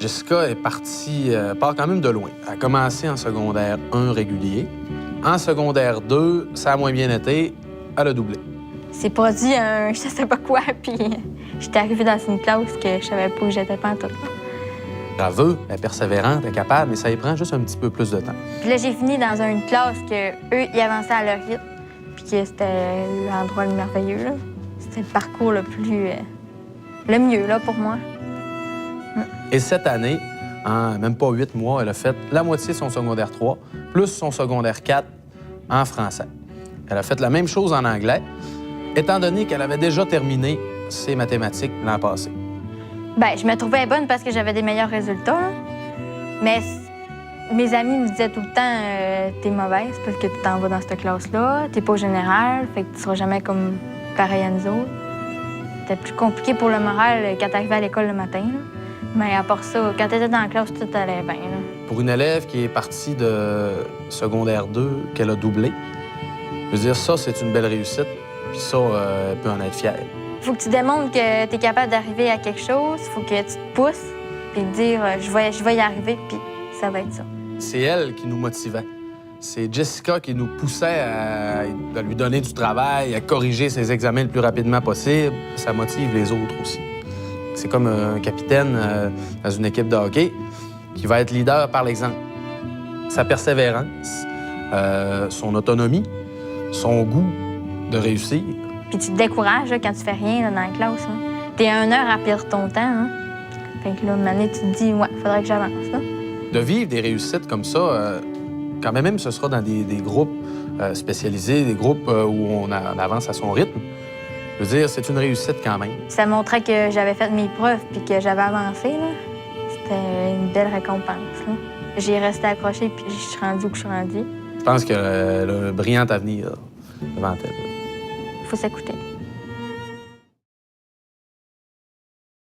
Jessica est partie, part quand même de loin. Elle a commencé en secondaire 1 régulier. En secondaire 2, ça a moins bien été. Elle a doublé. C'est produit un je sais pas quoi, puis j'étais arrivée dans une classe que je savais pas où j'étais pas en tout. Elle veut, elle est persévérante, elle est capable, mais ça y prend juste un petit peu plus de temps. Puis là, j'ai fini dans une classe que eux, ils avançaient à leur rythme, puis que c'était l'endroit le merveilleux, là. C'était le parcours le plus... le mieux, là, pour moi. Et cette année, en même pas 8 mois, elle a fait la moitié de son secondaire 3, plus son secondaire 4 en français. Elle a fait la même chose en anglais, étant donné qu'elle avait déjà terminé ses mathématiques l'an passé. Bien, je me trouvais bonne parce que j'avais des meilleurs résultats, là. Mais mes amis me disaient tout le temps t'es mauvaise parce que tu t'en vas dans cette classe-là, t'es pas au général, fait que tu seras jamais comme pareil à nous autres. C'était plus compliqué pour le moral quand t'arrivais à l'école le matin, là. Mais à part ça, quand t'étais dans la classe, tout allait bien, là. Pour une élève qui est partie de secondaire 2, qu'elle a doublé, je veux dire, ça, c'est une belle réussite, puis ça, elle peut en être fière. Faut que tu démontres que tu es capable d'arriver à quelque chose. Faut que tu te pousses, puis te dire je vais y arriver, puis ça va être ça. C'est elle qui nous motivait. C'est Jessica qui nous poussait à lui donner du travail, à corriger ses examens le plus rapidement possible. Ça motive les autres aussi. C'est comme un capitaine dans une équipe de hockey qui va être leader par l'exemple. Sa persévérance, son autonomie, son goût de réussir. Puis tu te décourages là, quand tu fais rien là, dans la classe. T'es à 1 heure à perdre ton temps. Hein? Fait que là, une année, tu te dis, ouais, faudrait que j'avance. De vivre des réussites comme ça, quand même, ce sera dans des groupes spécialisés, des groupes où on avance à son rythme. Je veux dire, c'est une réussite quand même. Ça montrait que j'avais fait mes preuves puis que j'avais avancé. C'était une belle récompense. J'ai resté accrochée puis je suis rendue où je suis rendue. Je pense qu'elle a un brillant avenir devant elle. Faut s'écouter.